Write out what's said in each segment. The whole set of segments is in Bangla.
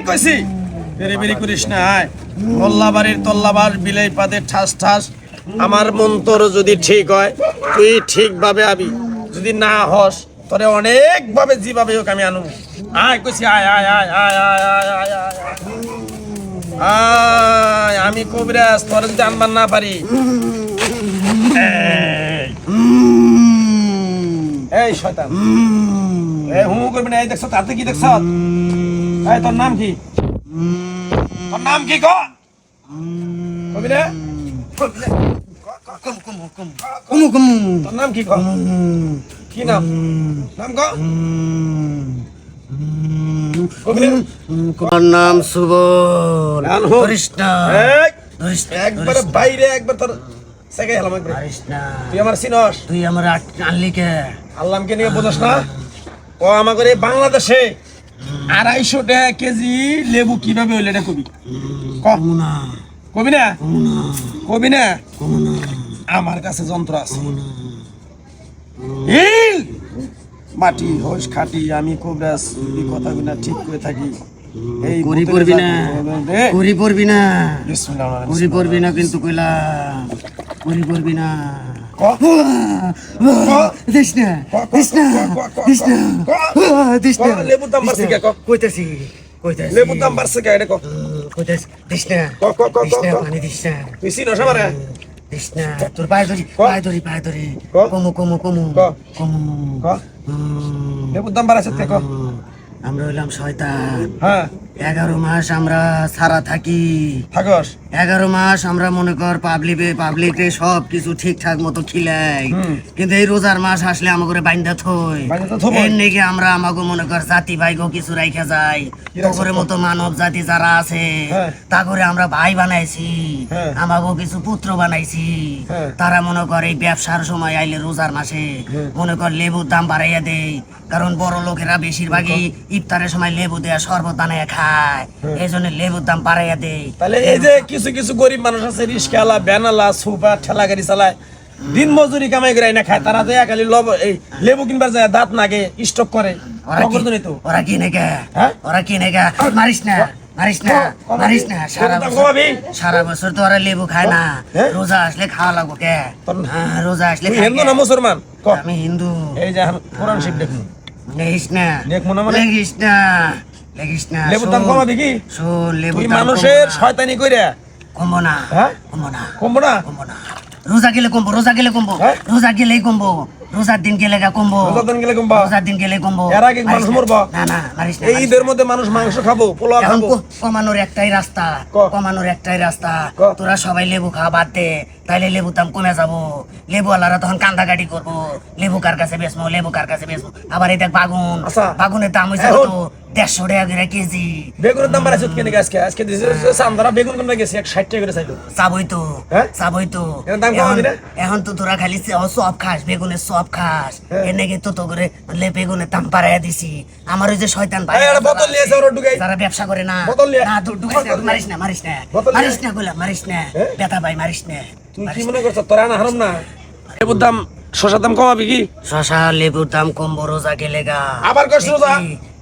কইছি বেরি বেরি করিস না। আয় মোল্লাবাড়ির তল্লাবার বিলাই পাতে ঠাস ঠাস। আমার মন্তর যদি ঠিক হয় তুই ঠিকভাবে আবি, যদি না হস তোরে অনেক ভাবে যেভাবে হোক আমি আনু। আয় কইছি আয় আয় আয় আয় আয় আয় আয় আয় আয়। আমি কবিরাজ, তোর যদি আনবার না পারি। এই শয়তান, এই হুম করবি না। এই দেখছ তাতে কি দেখছ? এই তোর নাম কি? তোর নাম কি ক? কবি না? তোর নাম কি ক? কি নাম? নাম ক? আমার নাম সুবল। একবার বাইরে একবার তোর সেকে হেলাম একবার। তুই আমার চিনস? তুই আমার আনলি কে? আল্লামকে নিয়ে বোঝাস না? ও আমাদের এই বাংলাদেশে 250 টাকা কেজি লেবু কিভাবে হইলে এটা কবি? কবি না? কবি না? আমার কাছে যন্ত্র আছে। মাটি হোস খাটি, আমি কবিরাজ। এই কথাগুলো ঠিক করে থাকি। এই করি পড়বি না, করি পড়বি না, করি পড়বি না, কিন্তু কইলাম করি পড়বি না। দিস না, দিস না, দিস না, দিস না। লেবুর দাম বাড়ছে কে? কইতাছি, কইতাছি। লেবুর দাম বাড়ছে কে? এটা ক। কইতাছি, দিস না, দিস না, পানি দিস না, তুই চিনস আমারে? দিস না। তোর পায়ে ধরি, পায়ে ধরি, পায়ে ধরি। কমু, কমু, কমু, কমু। লেবুর দাম বাড়াচ্ছে কে? ক। আমরা হইলাম শয়তান। হ্যাঁ, 11 মাস আমরা সারা থাকি। থাকস 11 মাস আমরা মনে কর পাবলিকে সব কিছু ঠিকঠাক মতো খিলাই, কিন্তু এই রোজার মাস আসলে আমাকে বাইন্দা থই। এর নাকি আমরা আমাকে মনে কর জাতি ভাইগো কিছু রাইখা যাই। তোরে মতো মানব জাতি যারা আছে তা করে আমরা ভাই বানাইছি, আমাকে কিছু পুত্র বানাইছি। তারা মনে কর এই ব্যবসার সময় আইলে রোজার মাসে মনে কর লেবুর দাম বাড়াইয়া দেয়, কারণ বড় লোকেরা বেশিরভাগই ইফতারের সময় লেবু দেয়া শরবত বানাইয়া খায়, এই জন্য লেবুর দাম বাড়াইয়া দেয়। তাহলে এই যে কিছু কিছু গরিব মানুষ আছে রিস্কাওয়ালা, ভ্যানওয়ালা, সুপার ঠেলা গাড়ি চালায়, দিন মজুরি কামাই করে না খায়, তারা তো খালি এই লেবু কিনবার যায় দাঁত নাগে স্টক করে। ওরা কিনে গে, ওরা কিনে গে। মারিস না, মারিস না, মারিস না। সারা বছর তো ওরা লেবু খায় না, রোজা আসলে খাওয়া লাগবো কে? রোজা আসলে। হিন্দু না মুসলমান? আমি হিন্দু। এই যে কোরআন শরীফ দেখুন। লেগিস না, লেগিস না, লেগিস না। লেবুর দাম কমাবি কি? লেবু মানুষের শয়তানি কইরা কমবো না, কমবো না, কমবো না, কমবো না। রোজা গেলে কমবো, রোজা গেলে কমবো, রোজা গেলেই কমবো। রোজার দিন গেলে কমবো, রোজার দিন গেলে কমবো, রোজার দিন গেলে কমবো। এর আগে মানুষ মরবো না, না, মারিস না। এই ঈদের মধ্যে মানুষ মাংস খাবো, পোলাও খাবো। কমানোর একটাই রাস্তা, কমানোর একটাই রাস্তা। তোরা সবাই লেবু খাওয়া বাদ দে, তাইলে লেবুর দাম কমে যাবো। লেবুওয়ালারা তখন কান্দাকাটি করবো, লেবু কার কাছে বেচবো, লেবু কার কাছে বেচবো। আবার এই দেখ বাগুন, বাগুনের দাম হয়েছে তো 150 টাকা করে কেজি। বেগুনের দাম বাড়াইছে কেন? আজকে আজকে সামদারা বেগুন কোন গেছে 160 টাকা করে চাইলো। চাবই তো, চাবই তো। এখন তো তোরা খালি সব খাস, বেগুনের সব খাস। এর নাকি তো করে বেগুনের দাম বাড়াইয়া দিছি। আমার ওই যে শয়তান ভাই যারা ব্যবসা করে না, না মারিস না, মারিস না, মারিস না, গোলাম মারিস না, ব্যথা ভাই মারিস না। তুই কি মনে করছ তোরা না হারাম না? লেবুর দাম, শসার দাম কমাবি কি? শসা লেবুর দাম কমবো রোজা গেলে গা। আবার কষ্ট রোজা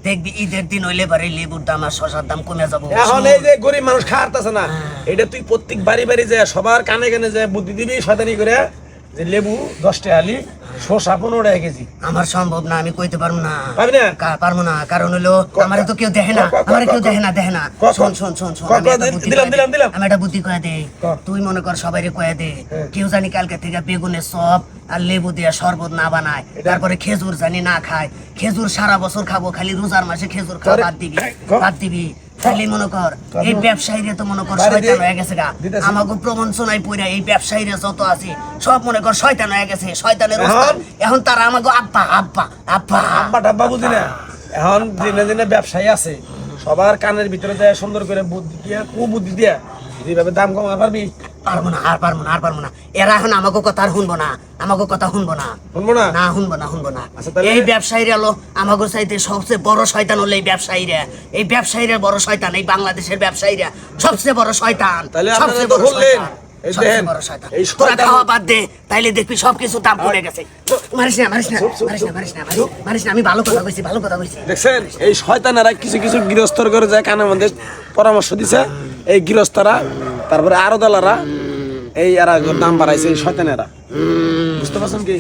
দেখবি ঈদের দিন হইলে পারে লেবুর দাম আর শসার দাম কমে যাবো। এখন এই যে গরিব মানুষ খাওয়াতেছে না, এটা তুই প্রত্যেক বাড়ি বাড়ি যায় সবার কানে কানে যায় বুদ্ধি দিবি শয়তানি করে যে লেবু 10 টাকা আলি, শসা 15 টাকা কেজি। আমার সম্ভব না, আমি কইতে পারবো না, পারবি না? পারবো না, কারণ হলো আমারে তো কেউ দেখে না, আমারে কেউ দেখে না, দেখে না। শোন শোন শোন শোন, আমি একটা বুদ্ধি কয়ে দে। তুই মনে কর সবাইরে কয়ে দে, কেউ জানি কালকে থেকে বেগুনের চপ আর লেবু দিয়ে শরবত না বানায়, তারপরে খেজুর জানি না খায়। খেজুর সারা বছর খাবো, খালি রোজার মাসে খেজুর খাওয়া বাদ দিবি, বাদ দিবি। তাহলে মনে কর এই ব্যবসায়ীরা তো মনে কর শয়তান হয়ে গেছে গা। আমাকে প্রবঞ্চনায় পড়ে এই ব্যবসায়ীরা যত আছে সব মনে কর শয়তান হয়ে গেছে, শয়তানের ওস্তাদ। এখন তারা আমাকে আব্বা আব্বা আব্বা আব্বা টাব্বা বুঝি না। এখন দিনে দিনে ব্যবসায়ী আছে, সবার কানের ভিতরে যায় সুন্দর করে বুদ্ধি দিয়া, কুবুদ্ধি দিয়া যেভাবে দাম কমাতে পারবি। পারবো না, আর পারবো না, আর পারবো না। এরা এখন আমাকে কথা আর শুনবো না, আমাকে কথা শুনবো না, শুনবো না, না শুনবো না, শুনবো না। এই ব্যবসায়ীরা হলো আমাকে চাইতে সবচেয়ে বড় শয়তান হলো এই ব্যবসায়ীরা। এই ব্যবসায়ীরা বড় শয়তান, এই বাংলাদেশের ব্যবসায়ীরা সবচেয়ে বড় শয়তান, সবচেয়ে বড় শয়তান। এই সবচেয়ে দেখেন, বড় শয়তান। এই তোরা শয়তান- খাওয়া বাদ দে, তাইলে দেখবি সবকিছু দাম কমে গেছে। মারিস না, মারিস না, মারিস না, মারিস না, মারিস না, আমি ভালো কথা কইছি, ভালো কথা কইছি। দেখছেন এই শয়তানেরা কিছু কিছু গৃহস্থর করে যায় কানের মধ্যে পরামর্শ দিছে, এই গৃহস্থরা তারপরে আরো দলারা এই এরা দাম বাড়াইছে এই শয়তানেরা, বুঝতে পারছেন কি?